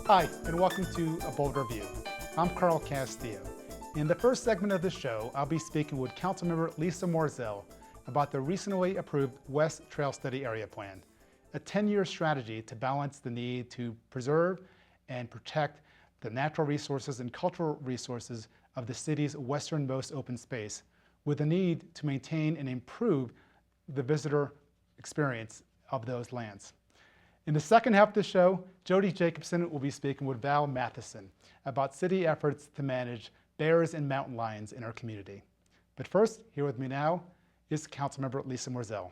Hi, and welcome to A Boulder View. I'm Carl Castillo. In the first segment of the show, I'll be speaking with Councilmember Lisa Morzel about the recently approved West Trail Study Area Plan, a 10-year strategy to balance the need to preserve and protect the natural resources and cultural resources of the city's westernmost open space, with the need to maintain and improve the visitor experience of those lands. In the second half of the show, Jody Jacobson will be speaking with Val Matheson about city efforts to manage bears and mountain lions in our community. But first, here with me now is Councilmember Lisa Morzel.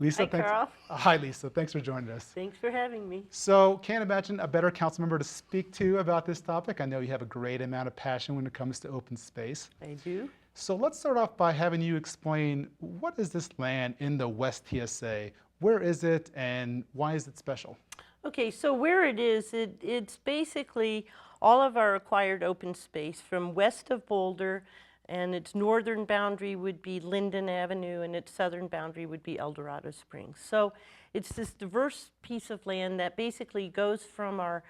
Lisa, Hi, Carl. Hi, Lisa. Thanks for joining us. Thanks for having me. So, can't imagine a better council member to speak to about this topic. I know you have a great amount of passion when it comes to open space. I do. So let's start off by having you explain, what is this land in the West TSA? Where is it and why is it special? Okay, so where it is, it's basically all of our acquired open space from west of Boulder, and its northern boundary would be Linden Avenue, and its southern boundary would be El Dorado Springs. So it's this diverse piece of land that basically goes from our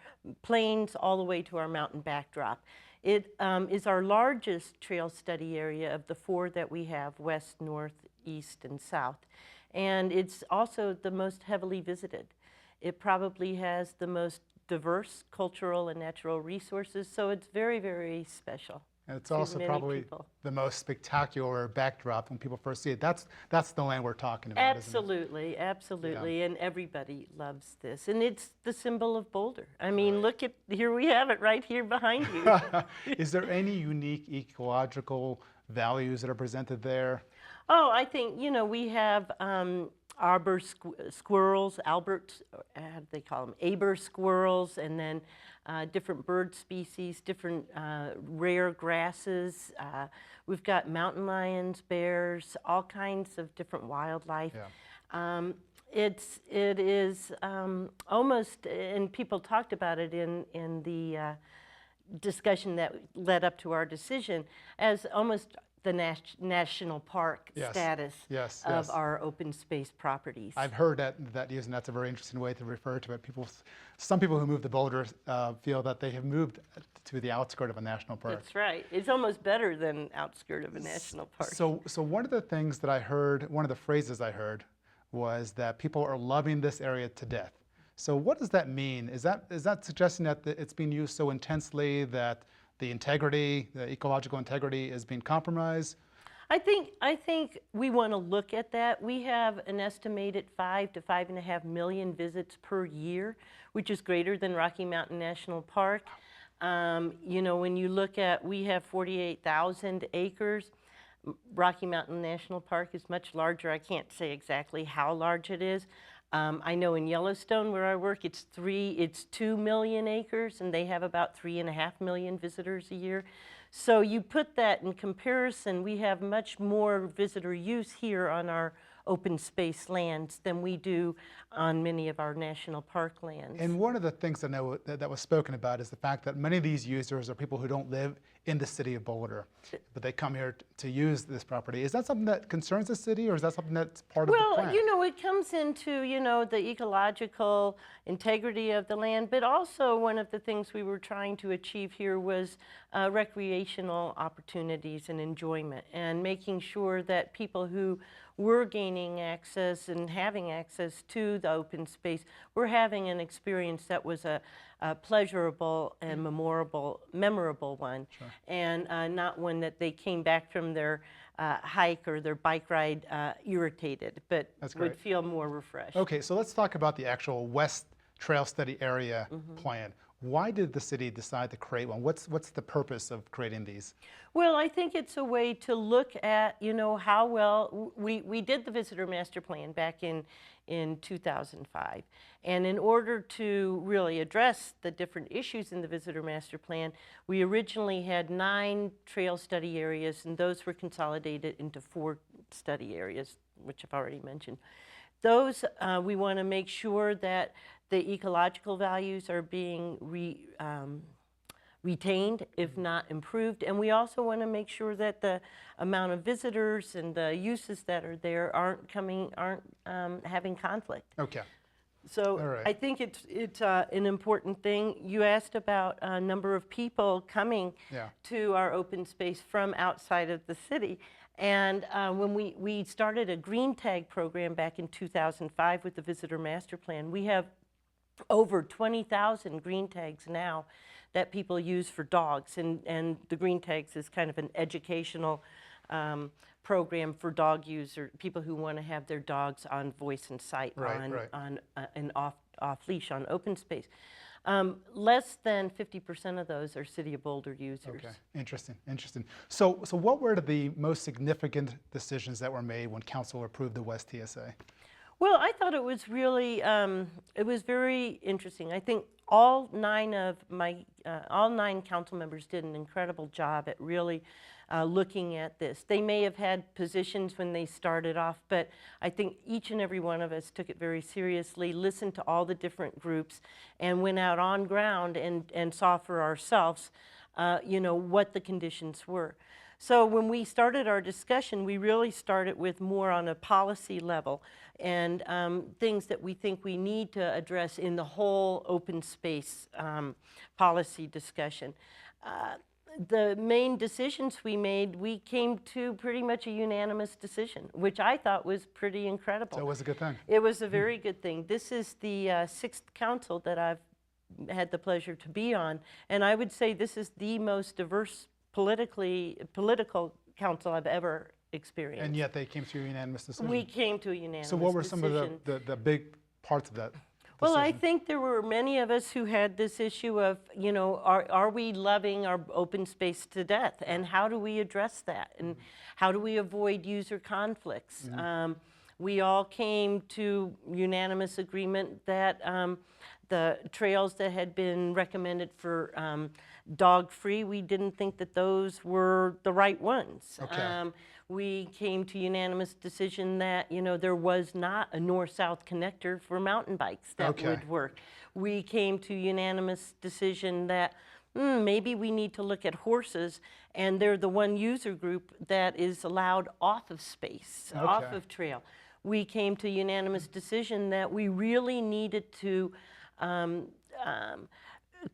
plains all the way to our mountain backdrop. It is our largest trail study area of the four that we have, west, north, east, and south. And it's also the most heavily visited. It probably has the most diverse cultural and natural resources, so it's very, very special. And it's also probably the most spectacular backdrop when people first see it. That's the land we're talking about, absolutely, isn't it? Absolutely, Yeah. and everybody loves this. And it's the symbol of Boulder. I mean, look at, here we have it right here behind you. Is there any unique ecological values that are presented there? Oh, I think, you know, we have arbor squirrels, how do they call them? Aber squirrels, and then different bird species, different rare grasses. We've got mountain lions, bears, all kinds of different wildlife. Yeah. It is almost, and people talked about it in the discussion that led up to our decision, as almost the national park status of our open space properties. I've heard that used, and that's a very interesting way to refer to it. Some people who move to Boulder feel that they have moved to the outskirt of a national park. That's right. It's almost better than outskirt of a national park. So one of the things that I heard, one of the phrases I heard, was that people are loving this area to death. So what does that mean? Is that suggesting that it's being used so intensely that the integrity, the ecological integrity, is being compromised? I think we want to look at that. We have an estimated 5 to 5.5 million visits per year, which is greater than Rocky Mountain National Park. You know, when you look at, we have 48,000 acres. Rocky Mountain National Park is much larger. I can't say exactly how large it is. I know in Yellowstone, where I work, it's 2 million acres, and they have about 3.5 million visitors a year. So you put that in comparison, we have much more visitor use here on our open space lands than we do on many of our national park lands. And one of the things I know that was spoken about is the fact that many of these users are people who don't live in the city of Boulder, but they come here to use this property. Is that something that concerns the city, or is that something that's part of the plan? Well, you know, it comes into, you know, the ecological integrity of the land, but also one of the things we were trying to achieve here was recreational opportunities and enjoyment, and making sure that people who were gaining access and having access to the open space were having an experience that was a pleasurable and memorable one. Sure. And not one that they came back from their hike or their bike ride irritated, but would feel more refreshed. Okay, so let's talk about the actual West Trail Study Area plan. Why did the city decide to create one? What's the purpose of creating these? Well, I think it's a way to look at, you know, how well we did the visitor master plan back in 2005. And in order to really address the different issues in the visitor master plan, we originally had 9 trail study areas, and those were consolidated into 4 study areas, which I've already mentioned. Those, we want to make sure that the ecological values are being retained, if not improved. And we also want to make sure that the amount of visitors and the uses that are there aren't having conflict. Okay. So All right. I think it's an important thing. You asked about a number of people coming Yeah. to our open space from outside of the city. And when we started a green tag program back in 2005 with the Visitor Master Plan, we have over 20,000 green tags now that people use for dogs. And the green tags is kind of an educational program for dog users, people who want to have their dogs on voice and sight, Right. on an off leash on open space. Less than 50% of those are City of Boulder users. Okay, interesting. So what were the most significant decisions that were made when council approved the West TSA? Well, I thought it was really, it was very interesting. I think all nine council members did an incredible job at really looking at this. They may have had positions when they started off, but I think each and every one of us took it very seriously, listened to all the different groups, and went out on ground and saw for ourselves, what the conditions were. So when we started our discussion, we really started with more on a policy level and things that we think we need to address in the whole open space policy discussion. The main decisions we made, we came to pretty much a unanimous decision, which I thought was pretty incredible. So it was a good thing. It was a very good thing. This is the sixth council that I've had the pleasure to be on, and I would say this is the most diverse political council I've ever experienced. And yet they came to a unanimous decision. We came to a unanimous decision. So what were some of the big parts of that decision? Well, I think there were many of us who had this issue of, are we loving our open space to death? And how do we address that? And how do we avoid user conflicts? We all came to unanimous agreement that the trails that had been recommended for dog-free, we didn't think that those were the right ones. Okay. We came to unanimous decision that, there was not a north-south connector for mountain bikes that would work. We came to unanimous decision that maybe we need to look at horses, and they're the one user group that is allowed off of space, off of trail. We came to unanimous decision that we really needed to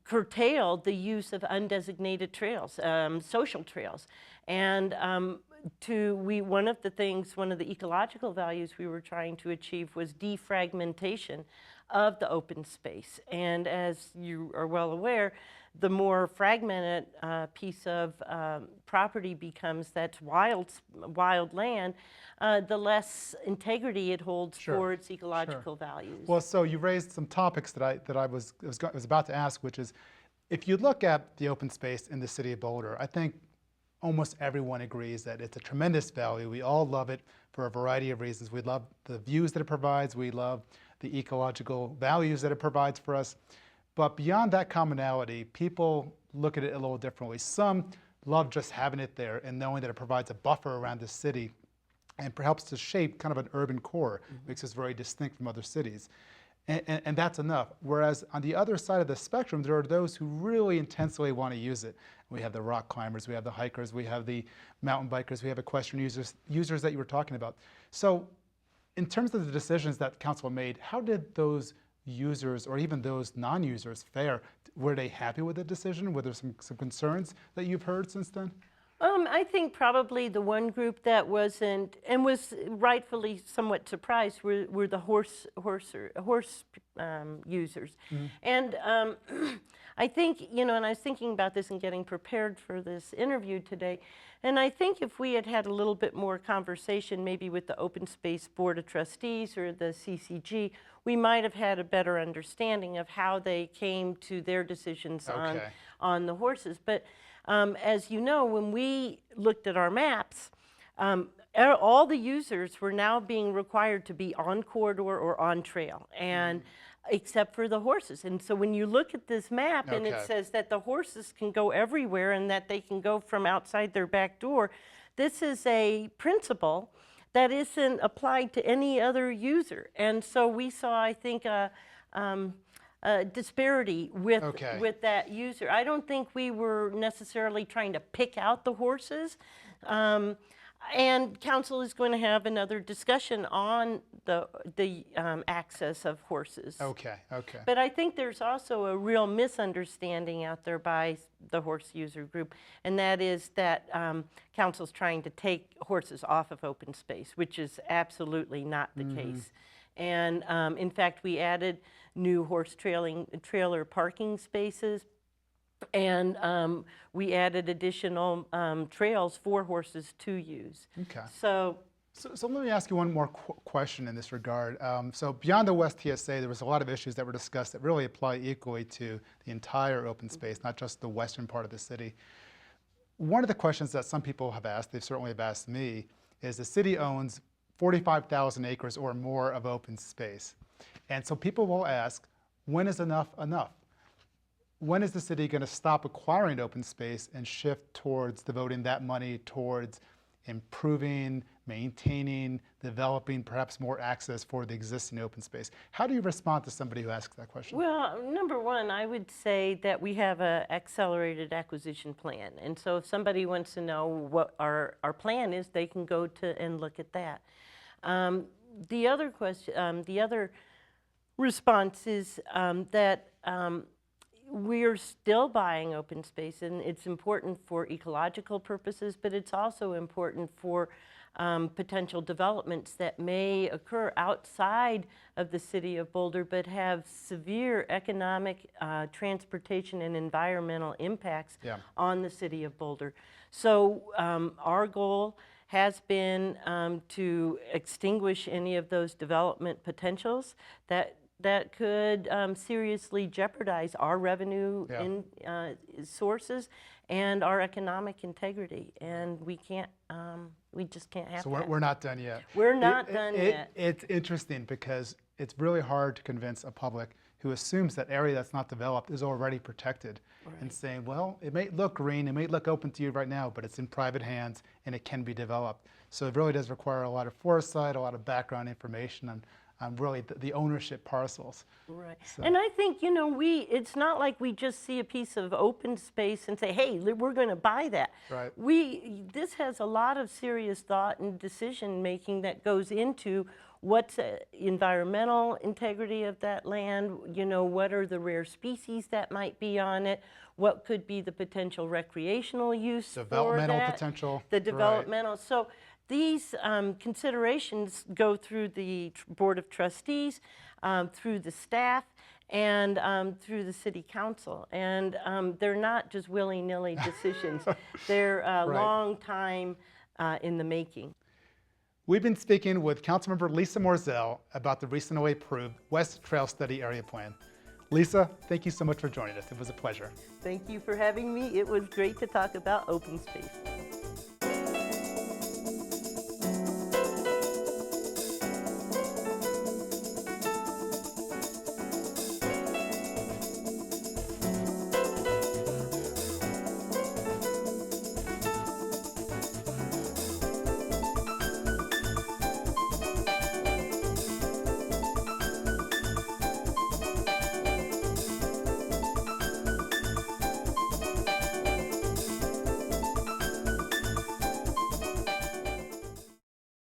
curtail the use of undesignated trails, social trails. And one of the ecological values we were trying to achieve was defragmentation of the open space. And as you are well aware, the more fragmented piece of property becomes that's wild land, the less integrity it holds for its ecological values. Well, so you raised some topics that I was about to ask, which is, if you look at the open space in the city of Boulder, I think almost everyone agrees that it's a tremendous value. We all love it for a variety of reasons. We love the views that it provides. We love the ecological values that it provides for us. But beyond that commonality, people look at it a little differently. Some love just having it there and knowing that it provides a buffer around the city and helps to shape kind of an urban core, makes us very distinct from other cities. And that's enough. Whereas on the other side of the spectrum, there are those who really intensely want to use it. We have the rock climbers, we have the hikers, we have the mountain bikers, we have equestrian users that you were talking about. So in terms of the decisions that council made, how did those users or even those non-users fare? Were they happy with the decision? Were there some concerns that you've heard since then? I think probably the one group that wasn't, and was rightfully somewhat surprised, were the horse users. And I think, and I was thinking about this and getting prepared for this interview today, and I think if we had had a little bit more conversation maybe with the Open Space Board of Trustees or the CCG, we might have had a better understanding of how they came to their decisions on the horses. But as you know, when we looked at our maps, all the users were now being required to be on corridor or on trail, and except for the horses. And so when you look at this map and it says that the horses can go everywhere and that they can go from outside their back door, this is a principle that isn't applied to any other user. And so we saw, I think, a disparity with that user. I don't think we were necessarily trying to pick out the horses. And council is going to have another discussion on the access of horses. Okay, okay. But I think there's also a real misunderstanding out there by the horse user group, and that is that council's trying to take horses off of open space, which is absolutely not the case. And in fact, we added new horse trailer parking spaces, and we added additional trails for horses to use. Okay. So So let me ask you one more question in this regard. So beyond the West TSA, there was a lot of issues that were discussed that really apply equally to the entire open space, not just the western part of the city. One of the questions that some people have asked, they certainly have asked me, is the city owns 45,000 acres or more of open space. And so people will ask, when is enough enough? When is the city going to stop acquiring open space and shift towards devoting that money towards improving, maintaining, developing perhaps more access for the existing open space? How do you respond to somebody who asks that question? well, number one, I would say that we have an accelerated acquisition plan. And so if somebody wants to know what our plan is, they can go to and look at that. The other question, the other response is that we're still buying open space, and it's important for ecological purposes, but it's also important for potential developments that may occur outside of the city of Boulder, but have severe economic, transportation, and environmental impacts on the city of Boulder. So our goal has been to extinguish any of those development potentials that could seriously jeopardize our revenue sources and our economic integrity. And we can't, we just can't have that. So we're not done yet. We're not done yet. It's interesting because it's really hard to convince a public who assumes that area that's not developed is already protected, and saying, well, it may look green, it may look open to you right now, but it's in private hands and it can be developed. So it really does require a lot of foresight, a lot of background information on really the ownership parcels. Right. So. And I think, you know, it's not like we just see a piece of open space and say, hey, we're going to buy that. Right. This has a lot of serious thought and decision making that goes into what's the environmental integrity of that land, you know, what are the rare species that might be on it, what could be the potential recreational use Developmental for that, potential. the developmental. So these considerations go through the Board of Trustees, through the staff, and through the City Council. And they're not just willy-nilly decisions. They're a long time in the making. We've been speaking with Councilmember Lisa Morzel about the recently approved West Trail Study Area Plan. Lisa, thank you so much for joining us. It was a pleasure. Thank you for having me. It was great to talk about open space.